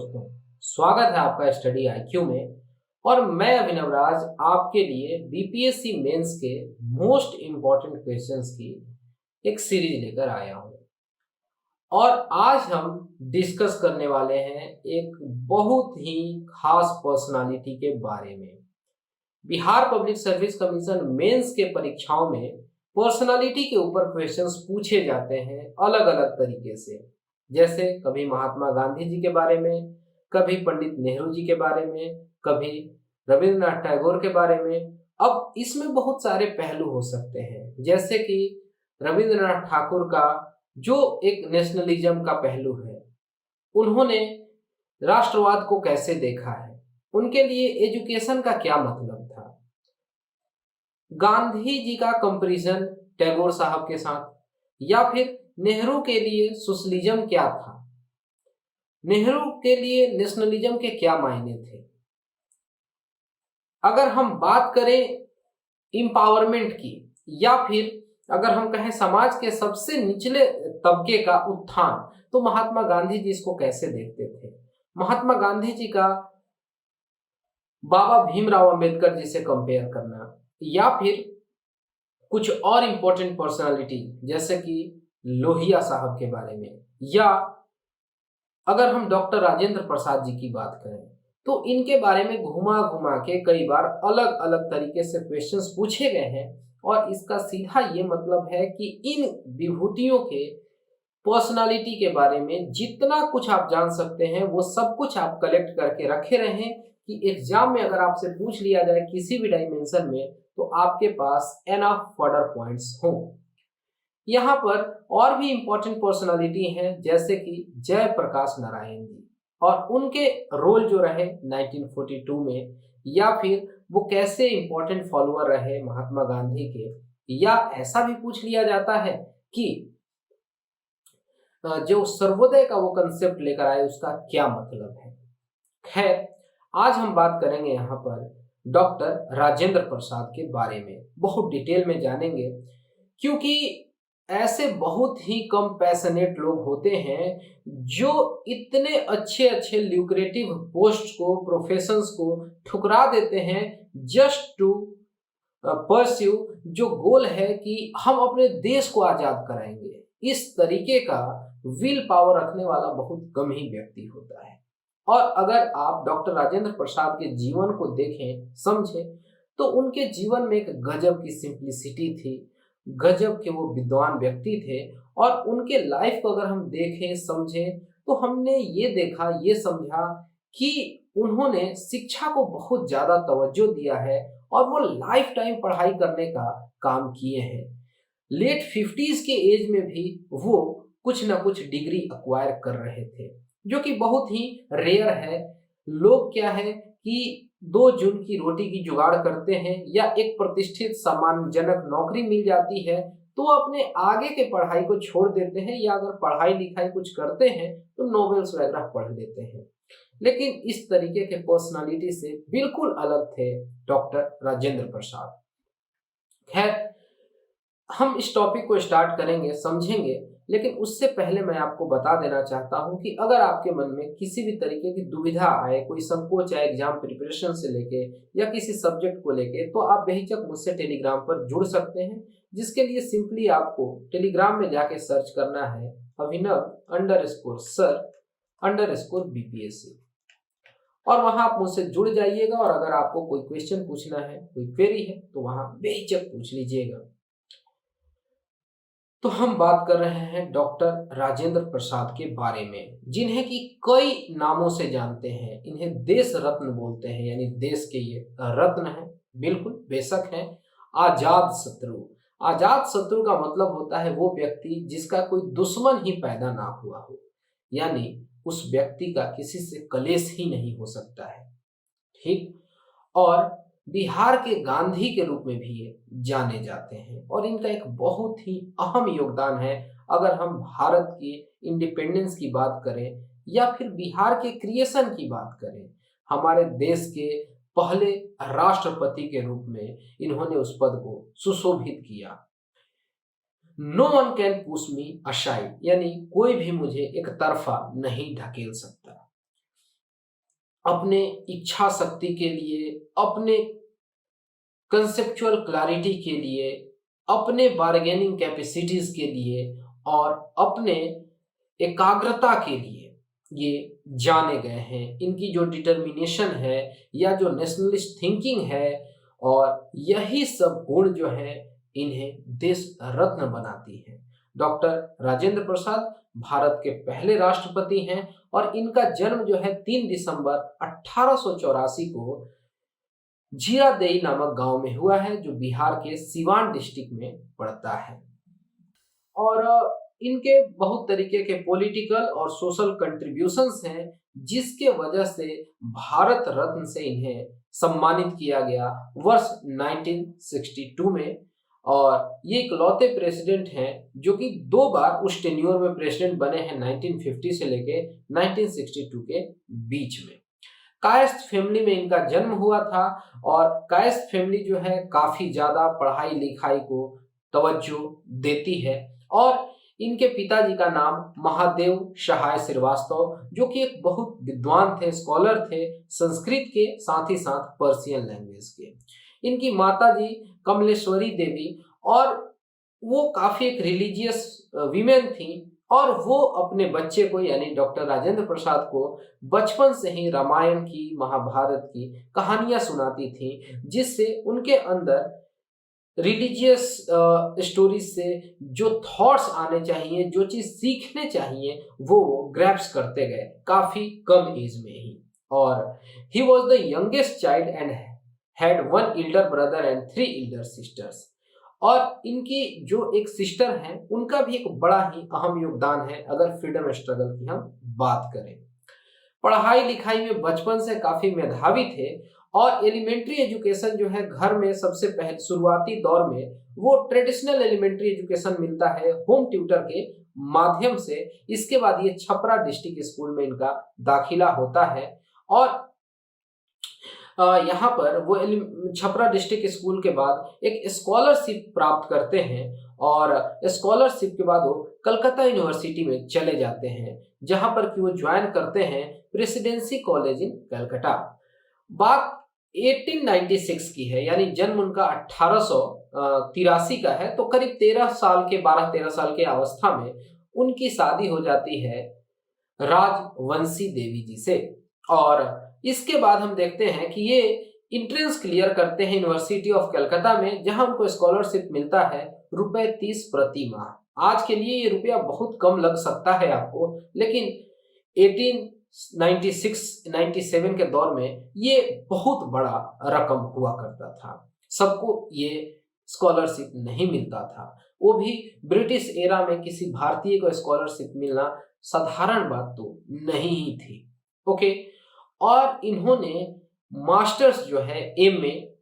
दोस्तों, स्वागत है आपका स्टडी आईक्यू में। और मैं अभिनव राज आपके लिए बीपीएससी मेंस के मोस्ट इम्पॉर्टेंट क्वेश्चंस की एक सीरीज लेकर आया हूं। और आज हम डिस्कस करने वाले हैं एक बहुत ही खास पर्सनालिटी के बारे में। Bihar public service commission mains के परीक्षाओं में पर्सनालिटी के ऊपर क्वेश्चंस पूछे जाते हैं अलग अलग तरीके से। जैसे कभी महात्मा गांधी जी के बारे में, कभी पंडित नेहरू जी के बारे में, कभी रविंद्रनाथ टैगोर के बारे में। अब इसमें बहुत सारे पहलू हो सकते हैं, जैसे कि रविंद्रनाथ ठाकुर का जो एक नेशनलिज्म का पहलू है, उन्होंने राष्ट्रवाद को कैसे देखा है, उनके लिए एजुकेशन का क्या मतलब था, गांधी जी का कंपैरिजन टैगोर साहब के साथ, या फिर नेहरू के लिए सोशलिज्म क्या था, नेहरू के लिए नेशनलिज्म के क्या मायने थे। अगर हम बात करें इंपावरमेंट की, या फिर अगर हम कहें समाज के सबसे निचले तबके का उत्थान, तो महात्मा गांधी जी इसको कैसे देखते थे। महात्मा गांधी जी का बाबा भीमराव अंबेडकर जी से कंपेयर करना, या फिर कुछ और इंपॉर्टेंट पर्सनालिटी जैसे कि लोहिया साहब के बारे में, या अगर हम डॉक्टर राजेंद्र प्रसाद जी की बात करें तो इनके बारे में घुमा घुमा के कई बार अलग अलग तरीके से क्वेश्चंस पूछे गए हैं। और इसका सीधा ये मतलब है कि इन विभूतियों के पर्सनालिटी के बारे में जितना कुछ आप जान सकते हैं वो सब कुछ आप कलेक्ट करके रखे रहें कि एग्जाम में अगर आपसे पूछ लिया जाए किसी भी डायमेंशन में तो आपके पास एनफ फर्दर पॉइंट्स हों। यहाँ पर और भी इंपॉर्टेंट पर्सनालिटी हैं, जैसे कि जयप्रकाश नारायण जी और उनके रोल जो रहे 1942 में, या फिर वो कैसे इंपॉर्टेंट फॉलोअर रहे महात्मा गांधी के, या ऐसा भी पूछ लिया जाता है कि जो सर्वोदय का वो कंसेप्ट लेकर आए उसका क्या मतलब है। खैर, आज हम बात करेंगे यहाँ पर डॉक्टर राजेंद्र प्रसाद के बारे में, बहुत डिटेल में जानेंगे, क्योंकि ऐसे बहुत ही कम पैशनेट लोग होते हैं जो इतने अच्छे अच्छे ल्यूक्रेटिव पोस्ट को, प्रोफेशंस को ठुकरा देते हैं जस्ट टू परस्यू जो गोल है कि हम अपने देश को आजाद कराएंगे। इस तरीके का विल पावर रखने वाला बहुत कम ही व्यक्ति होता है। और अगर आप डॉक्टर राजेंद्र प्रसाद के जीवन को देखें, समझें, तो उनके जीवन में एक गजब की सिंप्लिसिटी थी, गजब के वो विद्वान व्यक्ति थे। और उनके लाइफ को अगर हम देखें, समझें, तो हमने ये देखा, ये समझा कि उन्होंने शिक्षा को बहुत ज़्यादा तवज्जो दिया है और वो लाइफ टाइम पढ़ाई करने का काम किए हैं। लेट 50s के एज में भी वो कुछ ना कुछ डिग्री अक्वायर कर रहे थे, जो कि बहुत ही रेयर है। लोग क्या है कि 2 जून की रोटी की जुगाड़ करते हैं या एक प्रतिष्ठित सम्मानजनक नौकरी मिल जाती है तो अपने आगे के पढ़ाई को छोड़ देते हैं, या अगर पढ़ाई लिखाई कुछ करते हैं तो नॉवेल्स वगैरह पढ़ लेते हैं। लेकिन इस तरीके के पर्सनालिटी से बिल्कुल अलग थे डॉक्टर राजेंद्र प्रसाद। खैर, हम इस टॉपिक को स्टार्ट करेंगे, समझेंगे, लेकिन उससे पहले मैं आपको बता देना चाहता हूं कि अगर आपके मन में किसी भी तरीके की दुविधा आए, कोई संकोच आए एग्जाम प्रिपरेशन से लेके या किसी सब्जेक्ट को लेके, तो आप बेहिचक मुझसे टेलीग्राम पर जुड़ सकते हैं, जिसके लिए सिंपली आपको टेलीग्राम में जाके सर्च करना है अभिनव_सर_BPSC, और वहां आप मुझसे जुड़ जाइएगा। और अगर आपको कोई क्वेश्चन पूछना है, कोई क्वेरी है, तो वहां बेहिचक पूछ लीजिएगा। तो हम बात कर रहे हैं डॉक्टर राजेंद्र प्रसाद के बारे में, जिन्हें कि कई नामों से जानते हैं। इन्हें देश रत्न बोलते हैं, यानी देश के ये रत्न हैं, बिल्कुल बेशक हैं। आजाद शत्रु, आजाद शत्रु का मतलब होता है वो व्यक्ति जिसका कोई दुश्मन ही पैदा ना हुआ हो, यानी उस व्यक्ति का किसी से कलेश ही नहीं हो सकता है। ठीक। और बिहार के गांधी के रूप में भी ये जाने जाते हैं, और इनका एक बहुत ही अहम योगदान है। अगर हम भारत की इंडिपेंडेंस की बात करें या फिर बिहार के क्रिएशन की बात करें, हमारे देश के पहले राष्ट्रपति के रूप में इन्होंने उस पद को सुशोभित किया। No one can push me aside, यानी कोई भी मुझे एक तरफा नहीं ढकेल सकता। अपने इच्छा शक्ति के लिए, अपने कंसेप्चुअल क्लैरिटी के लिए, अपने बार्गेनिंग कैपेसिटीज के लिए और अपने एकाग्रता के लिए ये जाने गए हैं। इनकी जो डिटर्मिनेशन है या जो नेशनलिस्ट थिंकिंग है, और यही सब गुण जो है इन्हें देश रत्न बनाती है। डॉक्टर राजेंद्र प्रसाद भारत के पहले राष्ट्रपति हैं और इनका जन्म जो है 3 दिसंबर 1884 को जीरादेई नामक गांव में हुआ है, जो बिहार के सिवान डिस्ट्रिक्ट में पड़ता है। और इनके बहुत तरीके के पॉलिटिकल और सोशल कंट्रीब्यूशंस हैं, जिसके वजह से भारत रत्न से इन्हें सम्मानित किया गया वर्ष 1962 में। और ये इकलौते प्रेसिडेंट हैं जो कि 2 बार उस टेन्योर में प्रेसिडेंट बने हैं, 1950 से लेके 1962 के बीच में। कायस्थ फैमिली में इनका जन्म हुआ था और कायस्थ फैमिली जो है काफी ज्यादा पढ़ाई लिखाई को तवज्जो देती है। और इनके पिताजी का नाम महादेव सहाय श्रीवास्तव, जो कि एक बहुत विद्वान थे, स्कॉलर थे, संस्कृत के साथ ही साथ पर्शियन लैंग्वेज के। इनकी माताजी कमलेश्वरी देवी, और वो काफी एक रिलीजियस वीमेन थी, और वो अपने बच्चे को यानी डॉक्टर राजेंद्र प्रसाद को बचपन से ही रामायण की, महाभारत की कहानियां सुनाती थी, जिससे उनके अंदर रिलीजियस स्टोरीज से जो थॉट्स आने चाहिए, जो चीज सीखने चाहिए, वो ग्रैप्स करते गए काफी कम एज में ही। और he was the youngest child and had 1 elder brother and 3 elder sisters। और इनकी जो एक सिस्टर हैं, उनका भी एक बड़ा ही अहम योगदान है अगर फ्रीडम स्ट्रगल की हम बात करें। पढ़ाई लिखाई में बचपन से काफी मेधावी थे और एलिमेंट्री एजुकेशन जो है घर में सबसे पहले शुरुआती दौर में वो ट्रेडिशनल एलिमेंट्री एजुकेशन मिलता है होम ट्यूटर के माध्यम से। इसके बाद ये छपरा डिस्ट्रिक्ट स्कूल में इनका दाखिला होता है और यहाँ पर वो छपरा डिस्ट्रिक्ट स्कूल के बाद एक स्कॉलरशिप प्राप्त करते हैं और स्कॉलरशिप के बाद वो कलकत्ता यूनिवर्सिटी में चले जाते हैं, जहां पर कि वो ज्वाइन करते हैं प्रेसिडेंसी कॉलेज इन कलकत्ता। बात 1896 की है, यानी जन्म उनका 1883 का है, तो करीब 12-13 साल के अवस्था में उनकी शादी हो जाती है राजवंशी देवी जी से। और इसके बाद हम देखते हैं कि ये इंट्रेंस क्लियर करते हैं यूनिवर्सिटी ऑफ कलकत्ता में, जहां उनको स्कॉलरशिप मिलता है ₹30 प्रति माह। आज के लिए ये रुपया बहुत कम लग सकता है आपको, लेकिन 1896-97 के दौर में ये बहुत बड़ा रकम हुआ करता था। सबको ये स्कॉलरशिप नहीं मिलता था, वो भी ब्रिटिश एरा में किसी भारतीय को स्कॉलरशिप मिलना साधारण बात तो नहीं ही थी। ओके, और इन्होंने मास्टर्स जो है एमए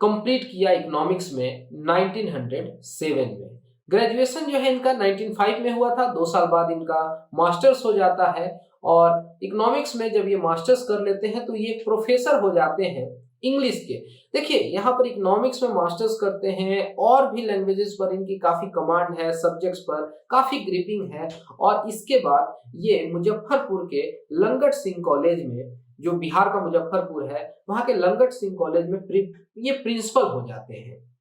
कंप्लीट किया इकोनॉमिक्स में 1907 में। ग्रेजुएशन जो है इनका 1905 में हुआ था, 2 साल बाद इनका मास्टर्स हो जाता है। और इकोनॉमिक्स में जब ये मास्टर्स कर लेते हैं तो ये प्रोफेसर हो जाते हैं इंग्लिश के। देखिए यहाँ पर इकोनॉमिक्स में मास्टर्स करते हैं, और भी लैंग्वेजेस पर इनकी काफी कमांड है, सब्जेक्ट्स पर काफी ग्रिपिंग है। और इसके बाद ये मुजफ्फरपुर के लंगट सिंह कॉलेज में, जो बिहार का मुजफ्फरपुर है, वहां के लंगट सिंह कॉलेज में ये प्रिंसिपल हो जाते हैं।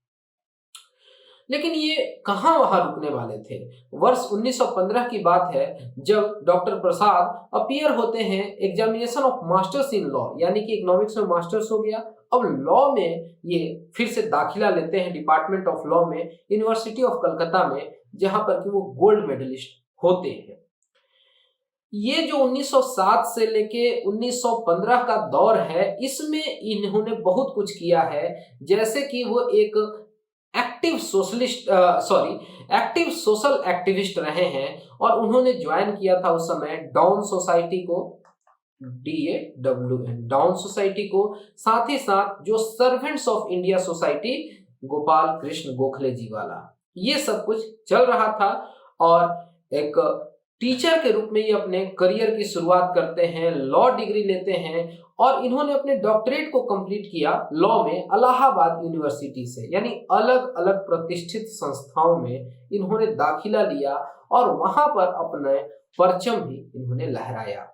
लेकिन ये कहां वहां रुकने वाले थे। वर्ष 1915 की बात है जब डॉक्टर प्रसाद अपीयर होते हैं examination of masters in law, यानी कि इकोनॉमिक्स में मास्टर्स हो गया, अब लॉ में ये फिर से दाखिला लेते हैं डिपार्टमेंट ऑफ लॉ में यूनिवर्सिटी ऑफ कलकत्ता में, जहां पर कि वो गोल्ड मेडलिस्ट होते हैं। ये जो 1907 से लेके 1915 का दौर है, इसमें इन्होंने बहुत कुछ किया है, जैसे कि वो एक एक्टिव सोशल एक्टिविस्ट रहे हैं और उन्होंने ज्वाइन किया था उस समय डाउन सोसाइटी को, DAWN डाउन सोसाइटी को, साथ ही साथ जो servants of India society Gopal Krishna Gokhale ji वाला, ये सब कुछ चल रहा था। और एक टीचर के रूप में ये अपने करियर की शुरुआत करते हैं, लॉ डिग्री लेते हैं और इन्होंने अपने डॉक्टरेट को कंप्लीट किया लॉ में इलाहाबाद यूनिवर्सिटी से, यानी अलग अलग प्रतिष्ठित संस्थाओं में इन्होंने दाखिला लिया और वहां पर अपने परचम भी इन्होंने लहराया।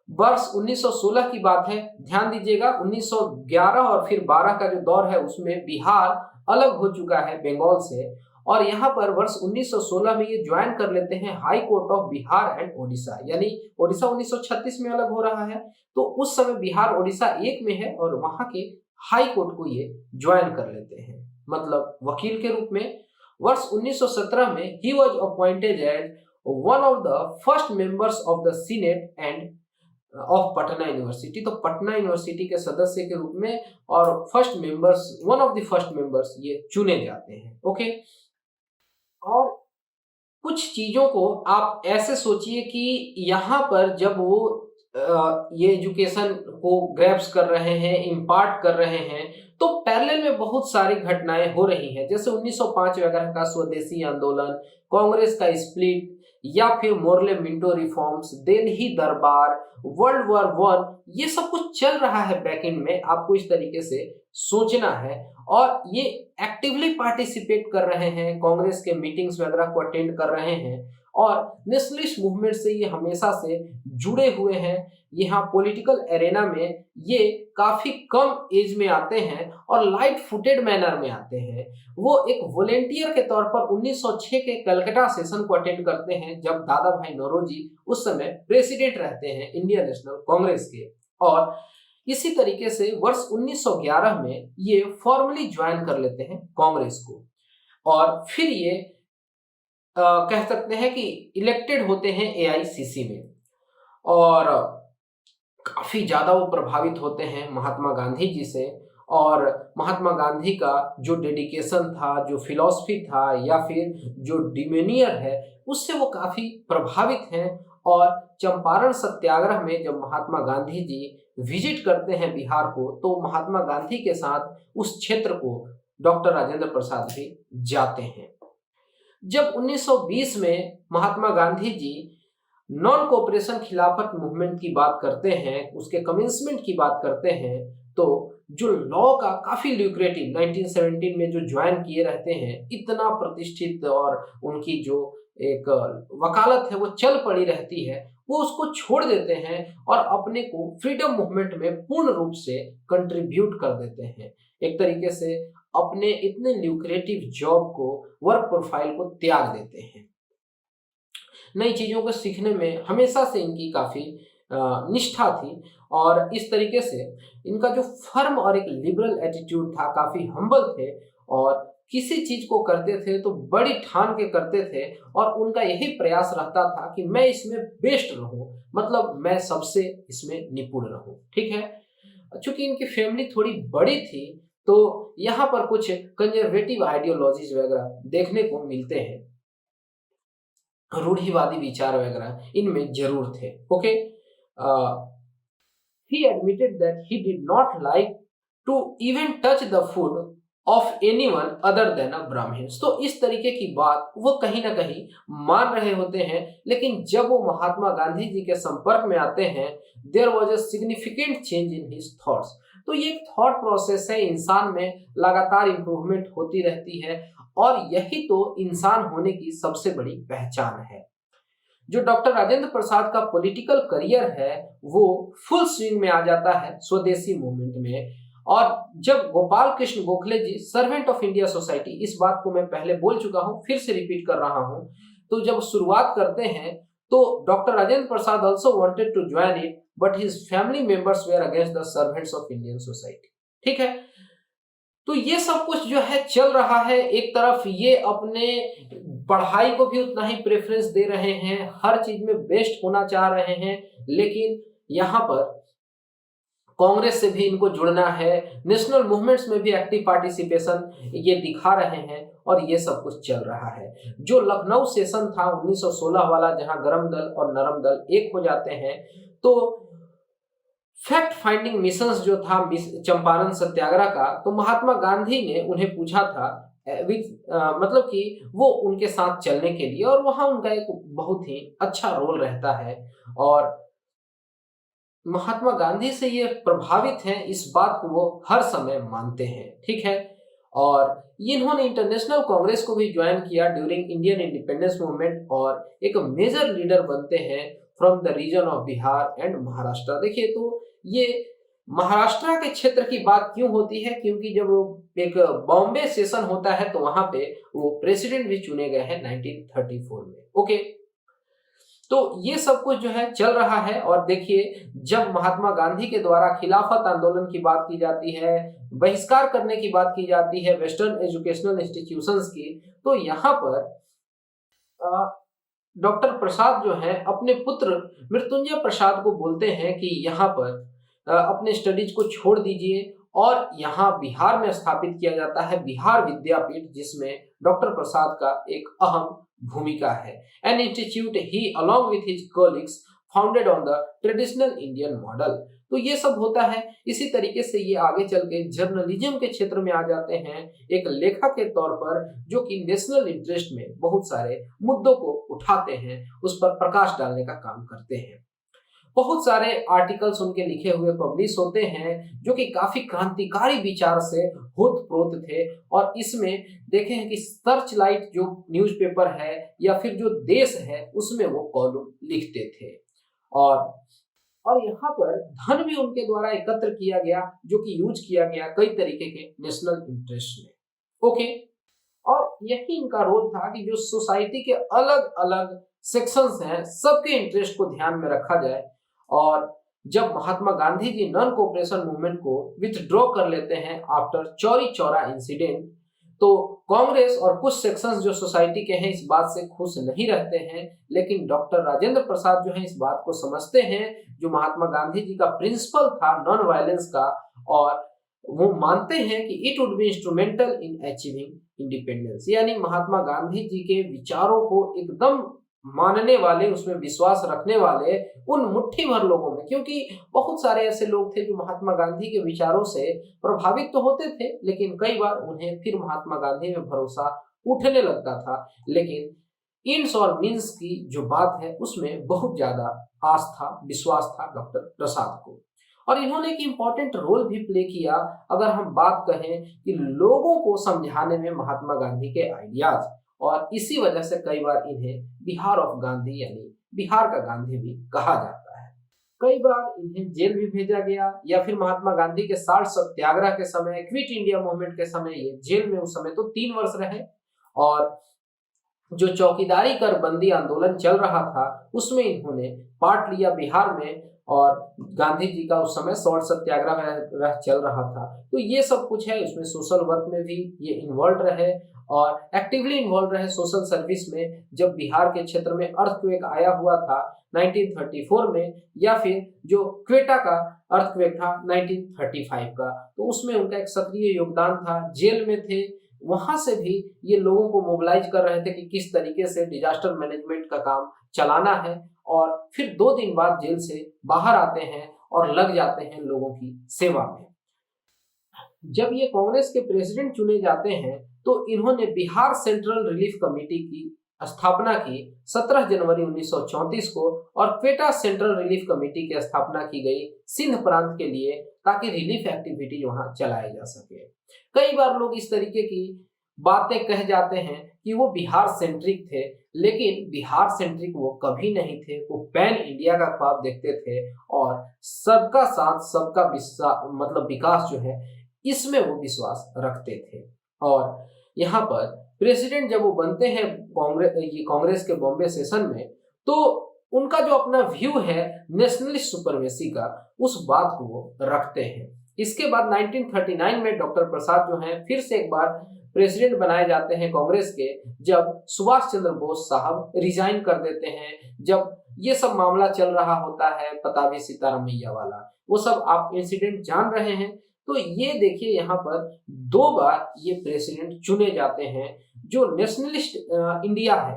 वर्ष 1916 की बात है, ध्यान दीजिएगा। 1911 और फिर 12 का जो दौर है उसमें बिहार अलग हो चुका है बंगाल से, और यहाँ पर वर्ष 1916 में ये ज्वाइन कर लेते हैं high court of Bihar and Odisha, यानी ओडिशा 1936 में अलग हो रहा है, तो उस समय बिहार ओडिशा एक में है और वहां के हाई कोर्ट को ये ज्वाइन कर लेते हैं, मतलब वकील के रूप में। वर्ष 1917 में ही was appointed as one of the first members of the senate and of Patna university, तो पटना यूनिवर्सिटी के सदस्य के रूप में और first members, one of the first members ये चुने जाते हैं। ओके, और कुछ चीजों को आप ऐसे सोचिए कि यहाँ पर जब वो ये एजुकेशन को ग्रैब्स कर रहे हैं, इम्पार्ट कर रहे हैं, तो पैरेलल में बहुत सारी घटनाएं हो रही हैं, जैसे 1905 वगैरह का स्वदेशी आंदोलन, कांग्रेस का स्प्लिट, या फिर मोरले मिंटो रिफॉर्म्स, दिल्ली दरबार, वर्ल्ड वॉर वन, ये सब कुछ चल रहा है बैकएंड में, आपको इस तरीके से सोचना है। और ये एक्टिवली पार्टिसिपेट कर रहे हैं, कांग्रेस के मीटिंग्स वगैरह को अटेंड कर रहे हैं, और नेशनलिस्ट मूवमेंट से ये हमेशा से जुड़े हुए हैं। यहाँ पॉलिटिकल एरेना में ये काफी कम एज में आते हैं और लाइट फुटेड मैनर में आते हैं। वो एक वॉलेंटियर के तौर पर 1906 के कलकत्ता सेशन को अटेंड करते हैं, जब दादा भाई नौरोजी उस समय प्रेसिडेंट रहते हैं इंडियन नेशनल कांग्रेस के। और इसी तरीके से वर्ष 1911 में ये फॉर्मली ज्वाइन कर लेते हैं कांग्रेस को, और फिर ये कह सकते हैं कि इलेक्टेड होते हैं एआईसीसी में, और काफी ज्यादा वो प्रभावित होते हैं महात्मा गांधी जी से। और महात्मा गांधी का जो डेडिकेशन था, जो फिलॉसफी था, या फिर जो डिमेनियर है, उससे वो काफी प्रभावित हैं। और चंपारण सत्याग्रह में जब महात्मा गांधी जी विजिट करते हैं बिहार को, तो महात्मा गांधी के साथ उस क्षेत्र को डॉक्टर राजेंद्र प्रसाद भी जाते हैं। जब 1920 में महात्मा गांधी जी नॉन कोऑपरेशन खिलाफत मूवमेंट की बात करते हैं, उसके कमेंसमेंट की बात करते हैं, तो जो लॉ का काफी ल्यूक्रेटिव 1917 में जो ज्वाइन किए रहते हैं, इतना प्रतिष्ठित और उनकी जो एक वकालत है वो चल पड़ी रहती है, वो उसको छोड़ देते हैं और अपने को फ्रीडम मूवमेंट में पूर्ण रूप से कंट्रीब्यूट कर देते हैं। एक तरीके से अपने इतने ल्यूक्रेटिव जॉब को, वर्क प्रोफाइल को त्याग देते हैं। नई चीजों को सीखने में हमेशा से इनकी काफी निष्ठा थी, और इस तरीके से इनका जो फर्म और एक लिबरल एटीट्यूड था, काफी हम्बल थे, और किसी चीज को करते थे तो बड़ी ठान के करते थे, और उनका यही प्रयास रहता था कि मैं इसमें बेस्ट रहूं, मतलब मैं सबसे इसमें निपुण रहूं। ठीक है, चूंकि इनकी फैमिली थोड़ी बड़ी थी, तो यहाँ पर कुछ कंजर्वेटिव आइडियोलॉजीज वगैरह देखने को मिलते हैं, रूढ़िवादी विचार वगैरह इनमें जरूर थे। Okay, he admitted that he did not like to even touch the food of anyone other than a Brahmins। तो इस तरीके की बात वो कहीं ना कहीं मान रहे होते हैं, लेकिन जब वो महात्मा गांधी जी के संपर्क में आते हैं, there was a significant change in his thoughts. तो ये एक थॉट प्रोसेस है, इंसान में लगातार इंप्रूवमेंट होती रहती है, और यही तो इंसान होने की सबसे बड़ी पहचान है। जो डॉक्टर राजेंद्र प्रसाद का पॉलिटिकल करियर है वो फुल स्विंग में आ जाता है स्वदेशी मूवमेंट में। और जब गोपाल कृष्ण गोखले जी, सर्वेंट ऑफ इंडिया सोसाइटी, इस बात को मैं पहले बोल चुका हूं, फिर से रिपीट कर रहा हूं, तो जब शुरुआत करते हैं तो doctor Rajendra Prasad also wanted to join it, but his family members were against the servants of Indian society. ठीक है, तो ये सब कुछ जो है चल रहा है। एक तरफ ये अपने पढ़ाई को भी उतना ही प्रेफरेंस दे रहे हैं, हर चीज में बेस्ट होना चाह रहे हैं, लेकिन यहाँ पर कांग्रेस से भी इनको जुड़ना है, नेशनल मूवमेंट्स में भी एक्टिव पार्टिसिपेशन ये दिखा रहे हैं, और ये सब कुछ चल रहा है। जो लखनऊ सेशन था 1916 वाला, जहां गरम दल और नरम दल एक हो जाते हैं, तो फैक्ट फाइंडिंग मिशंस जो था चंपारण सत्याग्रह का, तो महात्मा गांधी ने उन्हें पूछा था मतलब कि वो उनके साथ चलने के लिए, और वहां उनका एक बहुत ही अच्छा रोल रहता है, और महात्मा गांधी से ये प्रभावित हैं, इस बात को वो हर समय मानते हैं। ठीक है, और इन्होंने इंटरनेशनल कांग्रेस को भी ज्वाइन किया ड्यूरिंग इंडियन इंडिपेंडेंस मूवमेंट, और एक मेजर लीडर बनते हैं from the region of Bihar and Maharashtra. देखिए, तो ये महाराष्ट्र के क्षेत्र की बात क्यों होती है, क्योंकि जब एक बॉम्बे सेशन होता है तो वहां पे वो प्रेसिडेंट भी चुने गए हैं 1934 में। ओके, तो ये सब कुछ जो है चल रहा है। और देखिए, जब महात्मा गांधी के द्वारा खिलाफत आंदोलन की बात की जाती है, बहिष्कार करने की बात की जाती है वेस्टर्न एजुकेशनल इंस्टीट्यूशंस की, तो यहाँ पर डॉक्टर प्रसाद जो है अपने पुत्र मृत्युंजय प्रसाद को बोलते हैं कि यहाँ पर अपने स्टडीज को छोड़ दीजिए और यहाँ बिहार में स्थापित किया जाता है बिहार विद्यापीठ, जिसमें डॉक्टर प्रसाद का एक अहम भूमिका है। An institute he along with his colleagues founded on the traditional Indian model. तो ये सब होता है। इसी तरीके से ये आगे चल के जर्नलिज्म के क्षेत्र में आ जाते हैं, एक लेखक के तौर पर, जो कि नेशनल इंटरेस्ट में बहुत सारे मुद्दों को उठाते हैं, उस पर प्रकाश डालने का काम करते हैं। बहुत सारे आर्टिकल्स उनके लिखे हुए पब्लिश होते हैं, जो कि काफी क्रांतिकारी विचार से होत-प्रोत थे। और इसमें देखें हैं कि सर्च लाइट जो न्यूज़पेपर है या फिर जो देश है, उसमें वो कॉलम लिखते थे। और यहाँ पर धन भी उनके द्वारा एकत्र किया गया, जो कि यूज किया गया कई तरीके के नेशनल इंटरेस्ट में। ओके, और यही इनका रोल था कि जो सोसाइटी के अलग अलग सेक्शंस हैं, सबके इंटरेस्ट को ध्यान में रखा जाए। और जब Mahatma Gandhi ji non cooperation movement को विथड्रॉ कर लेते हैं आफ्टर चौरी चौरा इंसिडेंट, तो कांग्रेस और कुछ सेक्शंस जो सोसाइटी के हैं इस बात से खुश नहीं रहते हैं। लेकिन डॉक्टर राजेंद्र प्रसाद जो है इस बात को समझते हैं, जो महात्मा गांधी जी का प्रिंसिपल था नॉन वायलेंस का, और वो मानते हैं कि it would be instrumental in achieving independence. यानी महात्मा गांधी जी के विचारों को एकदम मानने वाले, उसमें विश्वास रखने वाले उन मुट्ठी भर लोगों में, क्योंकि बहुत सारे ऐसे लोग थे जो महात्मा गांधी के विचारों से प्रभावित तो होते थे, लेकिन कई बार उन्हें फिर महात्मा गांधी में भरोसा उठने लगता था। लेकिन इन्स और मीन्स की जो बात है उसमें बहुत ज्यादा आस्था विश्वास था डॉक्टर प्रसाद को। और इन्होंने एक इम्पोर्टेंट रोल भी प्ले किया, अगर हम बात कहें कि लोगों को समझाने में महात्मा गांधी के आइडियाज, और इसी वजह से कई बार इन्हें बिहार ऑफ गांधी यानी बिहार का गांधी भी कहा जाता है। कई बार इन्हें जेल भी भेजा गया, या फिर महात्मा गांधी के 60 सत्याग्रह के समय, क्विट इंडिया मूवमेंट के समय ये जेल में उस समय तो 3 वर्ष रहे। और जो चौकीदारी कर बंदी आंदोलन चल रहा था उसमें इन्होंने पार्ट लिया बिहार में, और गांधी जी का उस समय सॉल्ट सत्याग्रह चल रहा था। तो ये सब कुछ है, उसमें सोशल वर्क में भी ये इन्वॉल्व रहे और एक्टिवली इन्वॉल्व रहे सोशल सर्विस में। जब बिहार के क्षेत्र में अर्थक्वेक आया हुआ था 1934 में, या फिर जो क्वेटा का अर्थक्वेक था 1935 का, तो उसमें उनका एक सक्रिय योगदान था। जेल में थे, वहां से भी ये लोगों को मोबिलाइज कर रहे थे कि किस तरीके से डिजास्टर मैनेजमेंट का काम चलाना है। और फिर 2 दिन बाद जेल से बाहर आते हैं और लग जाते हैं लोगों की सेवा में। जब ये कांग्रेस के प्रेसिडेंट चुने जाते हैं तो इन्होंने बिहार सेंट्रल रिलीफ कमेटी की स्थापना की 17 जनवरी 1934 को, और क्वेटा सेंट्रल रिलीफ कमेटी की स्थापना की गई सिंध प्रांत के लिए, ताकि रिलीफ एक्टिविटी वहां चलाई जा सके। कई बार लोग इस तरीके की बातें कह जाते हैं कि वो बिहार सेंट्रिक थे, लेकिन बिहार सेंट्रिक वो कभी नहीं थे। वो पैन इंडिया का ख्वाब देखते थे और सबका साथ सबका मतलब विकास जो है इसमें वो विश्वास रखते थे। और यहाँ पर प्रेसिडेंट जब वो बनते हैं कांग्रेस के बॉम्बे सेशन में, तो उनका जो अपना व्यू है नेशनलिस्ट सुपरमेसी का, उस बात को वो रखते हैं। इसके बाद 1939 में डॉक्टर प्रसाद जो हैं फिर से एक बार प्रेसिडेंट बनाए जाते हैं कांग्रेस के, जब सुभाष चंद्र बोस साहब रिजाइन कर देते हैं। जब ये सब मामला चल रहा होता है पतावी सीतारमैया वाला, वो सब आप इंसिडेंट जान रहे हैं। तो ये देखिए, यहाँ पर 2 बार ये प्रेसिडेंट चुने जाते हैं जो नेशनलिस्ट इंडिया है।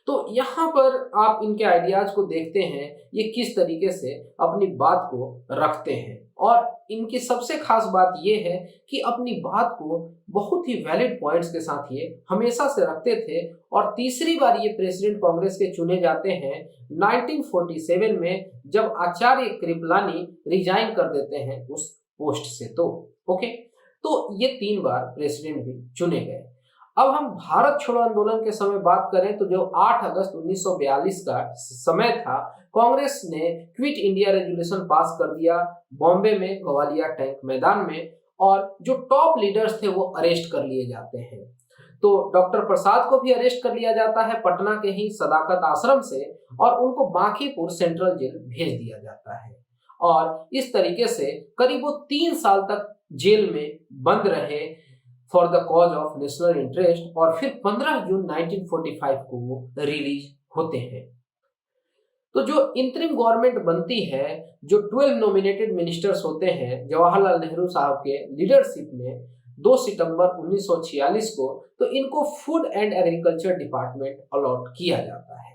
तो यहाँ पर आप इनके आइडियाज को देखते हैं, ये किस तरीके से अपनी बात को रखते हैं। और इनकी सबसे खास बात ये है कि अपनी बात को बहुत ही वैलिड पॉइंट्स के साथ ये हमेशा से रखते थे। और तीसरी बार ये प्रेसिडेंट कांग्रेस के चुने जाते हैं 1947 में, जब आचार्य कृपलानी रिजाइन कर देते हैं उस पोस्ट से। तो ओके, तो ये 3 बार प्रेसिडेंट भी चुने गए। अब हम भारत छोड़ो आंदोलन के समय बात करें तो जो 8 अगस्त 1942 का समय था, कांग्रेस ने क्विट इंडिया रेजोल्यूशन पास कर दिया बॉम्बे में ग्वालियर टैंक मैदान में, और जो टॉप लीडर्स थे वो अरेस्ट कर लिए जाते हैं। तो डॉक्टर प्रसाद को भी अरेस्ट कर लिया जाता है पटना के ही सदाकत आश्रम से, और उनको बांकीपुर सेंट्रल जेल भेज दिया जाता है। और इस तरीके से करीब वो 3 साल तक जेल में बंद रहे for the cause of national interest, और फिर 15 जून 1945 को वो रिलीज होते हैं। तो जो इंतरिम गवर्नमेंट बनती है, जो 12 नॉमिनेटेड मिनिस्टर्स होते हैं जवाहरलाल नेहरू साहब के लीडरशिप में 2 सितंबर 1946 को, तो इनको food and agriculture department allot किया जाता है।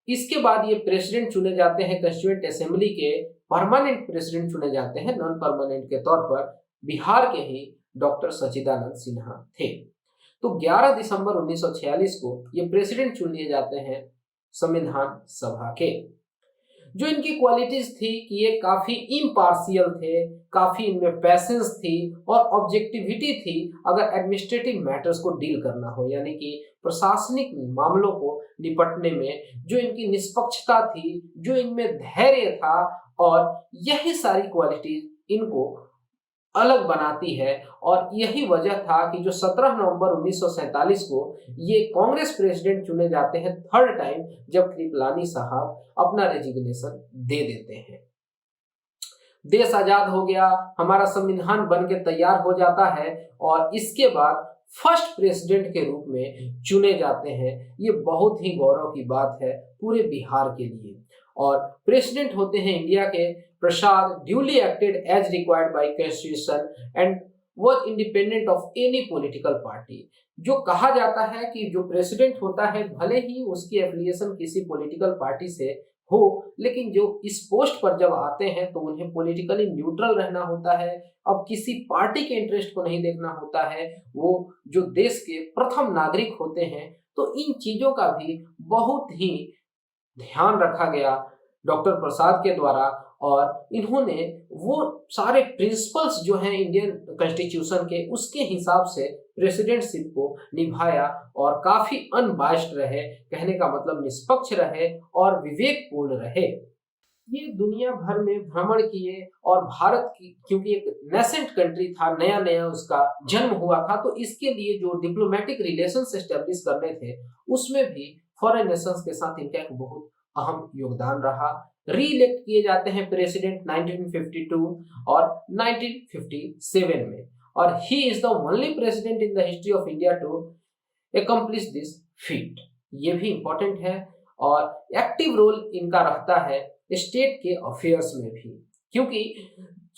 इसके बाद ये प्रेसिडेंट चुने जाते हैं, कंस्टिट्यूएंट असेंबली के परमानेंट प्रेसिडेंट चुने जाते हैं नॉन परमानेंट के तौर पर, बिहार के ही डॉक्टर सच्चिदानंद सिन्हा थे। तो 11 दिसंबर 1946 को ये प्रेसिडेंट चुन लिए जाते हैं संविधान सभा के। जो इनकी क्वालिटीज थी कि ये काफी इम्पार्शियल थे, काफी इनमें पैशंस थी और ऑब्जेक्टिविटी थी अगर एडमिनिस्ट्रेटिव मैटर्स को डील करना हो, यानी कि प्रशासनिक मामलों को निपटने में जो इनकी निष्पक्षता थी, जो इनमें धैर्य था, और यही सारी क्वालिटीज इनको अलग बनाती है। और यही वजह था कि जो 17 नवंबर 1947 को ये कांग्रेस प्रेसिडेंट चुने जाते हैं थर्ड टाइम, जब कृपलानी साहब अपना रेजिग्नेशन दे देते हैं। देश आजाद हो गया, हमारा संविधान बन के तैयार हो जाता है, और इसके बाद फर्स्ट प्रेसिडेंट के रूप में चुने जाते हैं। ये बहुत ही गौरव की बात है पूरे बिहार के लिए। और प्रेसिडेंट होते हैं इंडिया के Prasad, duly acted as required by constitution and was independent of any political party. जो कहा जाता है कि जो प्रेसिडेंट होता है भले ही उसकी एफिलिएशन किसी पॉलिटिकल पार्टी से हो, लेकिन जो इस पोस्ट पर जब आते हैं तो उन्हें पॉलिटिकली न्यूट्रल रहना होता है। अब किसी पार्टी के इंटरेस्ट को नहीं देखना होता है, वो जो देश के प्रथम नागरिक होते हैं। तो इन चीजों का भी बहुत ही ध्यान रखा गया डॉक्टर प्रसाद के द्वारा, और इन्होंने वो सारे प्रिंसिपल्स जो हैं इंडियन कॉन्स्टिट्यूशन के, उसके हिसाब से प्रेसिडेंटशिप को निभाया और काफी अनबायस्ड रहे, कहने का मतलब निष्पक्ष रहे और विवेकपूर्ण रहे। ये दुनिया भर में भ्रमण किए, और भारत की क्योंकि एक नेसेंट कंट्री था, नया नया उसका जन्म हुआ था, तो इसके लिए जो डिप्लोमेटिक रिलेशंस एस्टेब्लिश करने थे उसमें भी फॉरेन नेशंस के साथ इनका एक बहुत अहम योगदान रहा। री इलेक्ट किए जाते हैं प्रेसिडेंट 1952 और 1957 में, और he is the only president in the history of India to accomplish this feat. ये भी इंपॉर्टेंट है। और एक्टिव रोल इनका रहता है स्टेट के अफेयर्स में भी, क्योंकि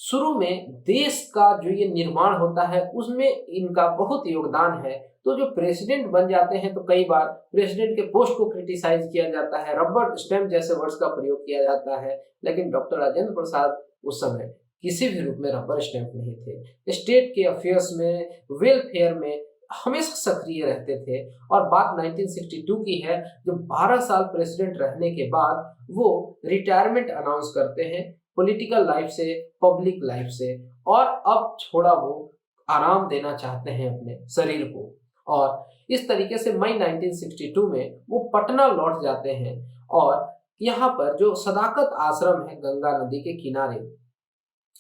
शुरू में देश का जो ये निर्माण होता है उसमें इनका बहुत योगदान है। तो जो प्रेसिडेंट बन जाते हैं तो कई बार प्रेसिडेंट के पोस्ट को क्रिटिसाइज किया जाता है, रबर स्टैम्प जैसे वर्ड्स का प्रयोग किया जाता है, लेकिन डॉक्टर राजेंद्र प्रसाद उस समय किसी भी रूप में रबर स्टैम्प नहीं थे। स्टेट के अफेयर्स में, वेलफेयर में हमेशा सक्रिय रहते थे। और बात 1962 की है, जो 12 साल प्रेसिडेंट रहने के बाद वो रिटायरमेंट अनाउंस करते हैं पॉलिटिकल लाइफ से, पब्लिक लाइफ से, और अब थोड़ा वो आराम देना चाहते हैं अपने शरीर को। और इस तरीके से मई 1962 में वो पटना लौट जाते हैं, और यहाँ पर जो सदाकत आश्रम है गंगा नदी के किनारे,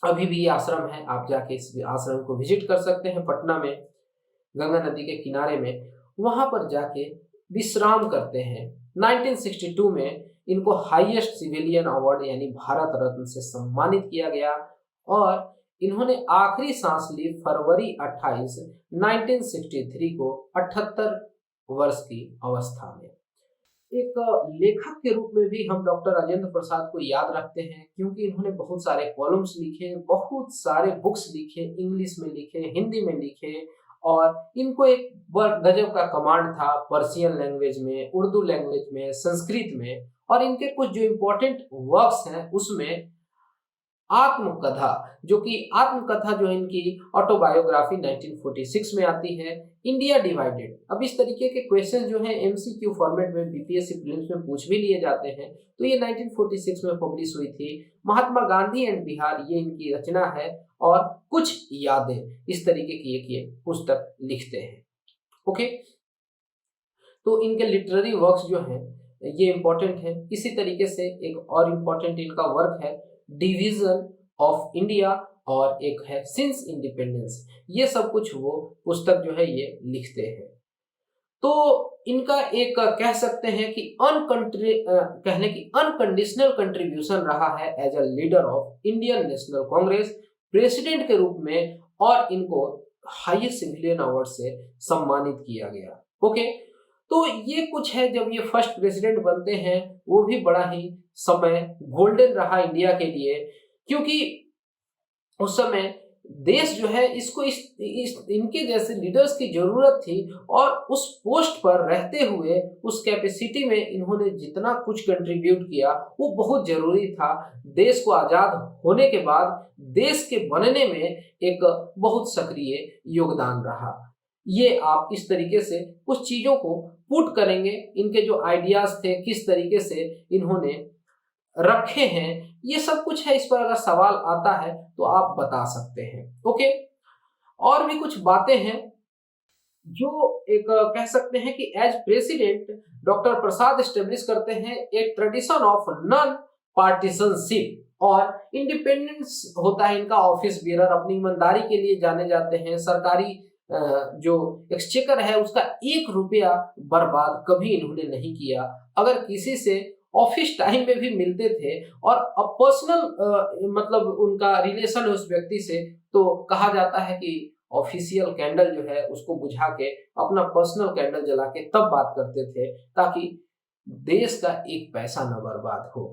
अभी भी ये आश्रम है, आप जाके इस आश्रम को विजिट कर सकते हैं पटना में, गंगा नदी के किनारे में, वहां पर जाके विश्राम करते हैं। 1962 में इनको हाईएस्ट सिविलियन अवार्ड यानी भारत रत्न से सम्मानित किया गया, और इन्होंने आखिरी सांस ली फरवरी 28, 1963 को 78 वर्ष की अवस्था में। एक लेखक के रूप में भी हम डॉक्टर राजेंद्र प्रसाद को याद रखते हैं, क्योंकि इन्होंने बहुत सारे कॉलम्स लिखे, बहुत सारे बुक्स लिखे, इंग्लिश में लिखे, हिंदी में लिखे, और इनको एक गजब का कमांड था पर्शियन लैंग्वेज में, उर्दू लैंग्वेज में, संस्कृत में। और इनके कुछ जो इम्पोर्टेंट वर्क्स हैं उसमें आत्मकथा, जो इनकी ऑटोबायोग्राफी 1946 में आती है, इंडिया डिवाइडेड। अब इस तरीके के क्वेश्चन जो हैं एमसीक्यू फॉर्मेट में बीपीएससी प्रीलिम्स में पूछ भी लिए जाते हैं, तो ये 1946 में पब्लिश हुई थी। महात्मा गांधी एंड बिहार, ये इनकी रचना है, और कुछ यादें, इस तरीके की एक ये पुस्तक लिखते हैं। ओके, तो इनके लिटरेरी वर्क्स जो हैं ये इंपॉर्टेंट है। इसी तरीके से एक और इम्पॉर्टेंट इनका वर्क है डिवीजन ऑफ इंडिया, और एक है सिंस इंडिपेंडेंस। ये सब कुछ वो पुस्तक जो है ये लिखते हैं। तो इनका एक कह सकते हैं कि कहने की अनकंडीशनल कंट्रीब्यूशन रहा है as a leader of Indian national congress, president के रूप में, और इनको हाईएस्ट सिविलियन अवार्ड से सम्मानित किया गया। ओके, तो ये कुछ है जब ये फर्स्ट प्रेसिडेंट बनते हैं, वो भी बड़ा ही समय गोल्डन रहा इंडिया के लिए, क्योंकि उस समय देश जो है इसको इनके जैसे लीडर्स की जरूरत थी, और उस पोस्ट पर रहते हुए उस कैपेसिटी में इन्होंने जितना कुछ कंट्रीब्यूट किया वो बहुत जरूरी था। देश को आजाद होने के बाद देश के बनने में एक बहुत सक्रिय योगदान रहा। ये आप इस तरीके से कुछ चीजों को पुट करेंगे, इनके जो आइडियाज थे किस तरीके से इन्होंने रखे हैं, ये सब कुछ है। इस पर अगर सवाल आता है तो आप बता सकते हैं। ओके, और भी कुछ बातें हैं जो एक कह सकते हैं कि एज प्रेसिडेंट डॉक्टर प्रसाद एस्टेब्लिश करते हैं एक ट्रेडिशन ऑफ नॉन पार्टीशनशिप, और इंडिपेंडेंस होता है इनका। ऑफिस बियरर अपनी ईमानदारी के लिए जाने जाते हैं। सरकारी जो एक्सचेकर है उसका 1 रुपया बर्बाद कभी इन्होंने नहीं किया। अगर किसी से ऑफिस टाइम में भी मिलते थे और अब पर्सनल मतलब उनका रिलेशन है उस व्यक्ति से, तो कहा जाता है कि ऑफिशियल कैंडल जो है उसको बुझा के अपना पर्सनल कैंडल जला के तब बात करते थे, ताकि देश का एक पैसा न बर्बाद हो।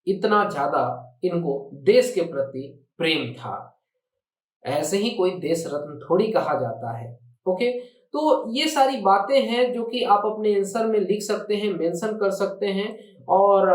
इतना ज्यादा इनको देश के प्रति प्रेम था। ऐसे ही कोई देश रत्न थोड़ी कहा जाता है। ओके, तो ये सारी बातें हैं जो कि आप अपने आंसर में लिख सकते हैं, मेंशन कर सकते हैं, और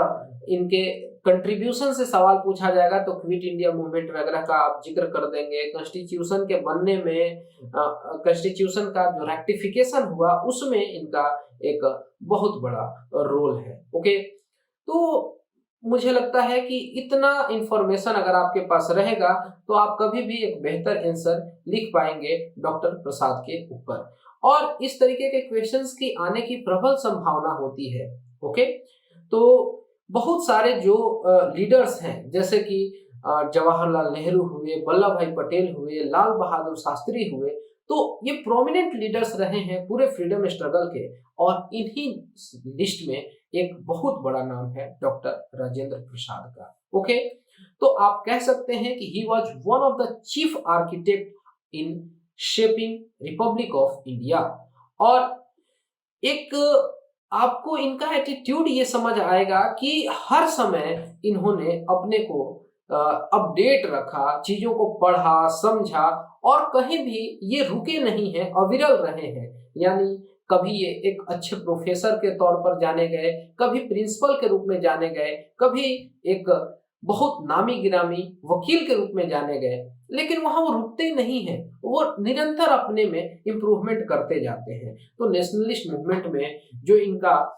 इनके कंट्रीब्यूशन से सवाल पूछा जाएगा तो क्विट इंडिया मूवमेंट वगैरह का आप जिक्र कर देंगे। कॉन्स्टिट्यूशन के बनने में कॉन्स्टिट्यूशन का जो रेक्टिफिकेशन हुआ उसमें इनका एक बहुत बड़ा रोल है। ओके, तो मुझे लगता है कि इतना इंफॉर्मेशन अगर आपके पास रहेगा तो आप कभी भी एक बेहतर आंसर लिख पाएंगे डॉक्टर प्रसाद के ऊपर, और इस तरीके के क्वेश्चंस की आने की प्रबल संभावना होती है। ओके, तो बहुत सारे जो लीडर्स हैं जैसे कि जवाहरलाल नेहरू हुए, वल्लभ भाई पटेल हुए, लाल बहादुर शास्त्री हुए, तो ये प्रोमिनेंट लीडर्स रहे हैं पूरे फ्रीडम स्ट्रगल के, और इन्हीं लिस्ट में एक बहुत बड़ा नाम है डॉक्टर राजेंद्र प्रसाद का। ओके, तो आप कह सकते हैं कि he was one of the chief architect in shaping Republic of India. और एक आपको इनका एटीट्यूड ये समझ आएगा कि हर समय इन्होंने अपने को अपडेट रखा, चीजों को पढ़ा समझा, और कहीं भी ये रुके नहीं हैं, अविरल रहे हैं। यानी कभी ये एक अच्छे प्रोफेसर के तौर पर जाने गए, कभी प्रिंसिपल के रूप में जाने गए, कभी एक बहुत नामी गिरामी वकील के रूप में जाने गए, लेकिन वहां वो रुकते नहीं हैं, वो निरंतर अपने में इम्प्रूवमेंट करते जाते हैं। तो नेशनलिस्ट मूवमेंट में जो इनका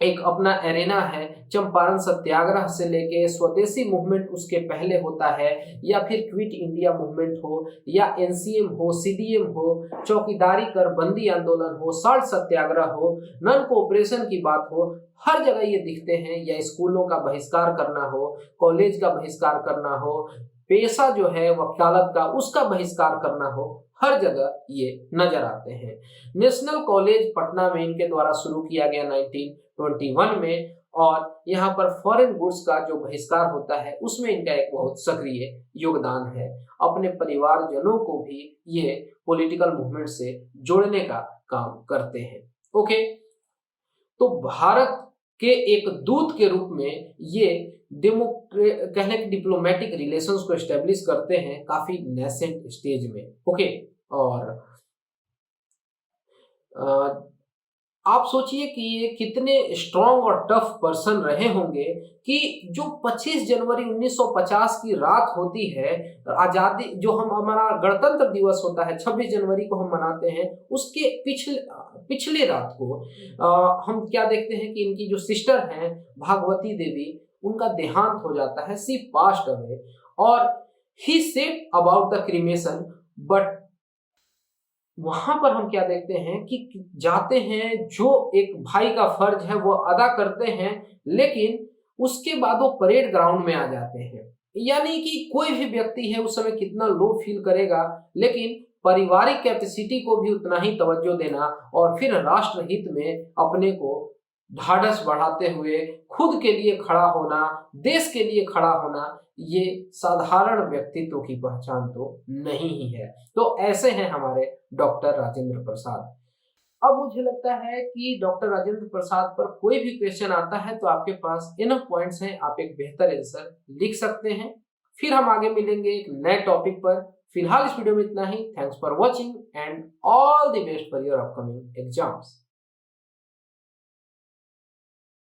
एक अपना एरेना है, चंपारण सत्याग्रह से लेके स्वदेशी मूवमेंट उसके पहले होता है, या फिर क्विट इंडिया मूवमेंट हो, या एनसीएम हो, सीडीएम हो, चौकीदारी कर बंदी आंदोलन हो, साल्ट सत्याग्रह हो, नन कोऑपरेशन की बात हो, हर जगह ये दिखते हैं। या स्कूलों का बहिष्कार करना हो, कॉलेज का बहिष्कार करना हो, पेशा जो है वकालत का उसका बहिष्कार करना हो, हर जगह ये नजर आते हैं। नेशनल कॉलेज पटना में इनके द्वारा शुरू किया गया 1921 में, और यहाँ पर फॉरेन गुड्स का जो बहिष्कार होता है उसमें इनका एक बहुत सक्रिय योगदान है। अपने परिवारजनों को भी ये पॉलिटिकल मूवमेंट से जोड़ने का काम करते हैं। ओके, तो भारत के एक दूत के रूप में ये कहने की डिप्लोमेटिक रिलेशंस को एस्टेब्लिश करते हैं काफी नेसेंट स्टेज में। ओके, और आप सोचिए कि ये कितने स्ट्रॉन्ग और टफ पर्सन रहे होंगे कि जो 25 जनवरी 1950 की रात होती है, आजादी जो हम हमारा गणतंत्र दिवस होता है 26 जनवरी को हम मनाते हैं, उसके पिछले रात को हम क्या देखते हैं कि इनकी जो सिस्टर हैं भागवती देवी, उनका देहांत हो जाता है, शी पास्ड अवे, और he said about the cremation but वहां पर हम क्या देखते हैं कि जाते हैं, जो एक भाई का फर्ज है वो अदा करते हैं, लेकिन उसके बाद वो परेड ग्राउंड में आ जाते हैं। यानी कि कोई भी व्यक्ति है उस समय कितना लो फील करेगा, लेकिन पारिवारिक कैपेसिटी को भी उतना ही तवज्जो देना और फिर राष्ट्र हित में अपने को ढाढ़स बढ़ाते हुए खुद के लिए खड़ा होना, देश के लिए खड़ा होना, ये साधारण व्यक्तित्व की पहचान तो नहीं ही है। तो ऐसे हैं हमारे डॉक्टर राजेंद्र प्रसाद। अब मुझे लगता है कि डॉक्टर राजेंद्र प्रसाद पर कोई भी क्वेश्चन आता है तो आपके पास इनफ पॉइंट्स हैं, आप एक बेहतर आंसर लिख सकते हैं। फिर हम आगे मिलेंगे एक नए टॉपिक पर। फिलहाल इस वीडियो में इतना ही। Thanks for watching and all the best for your upcoming exams.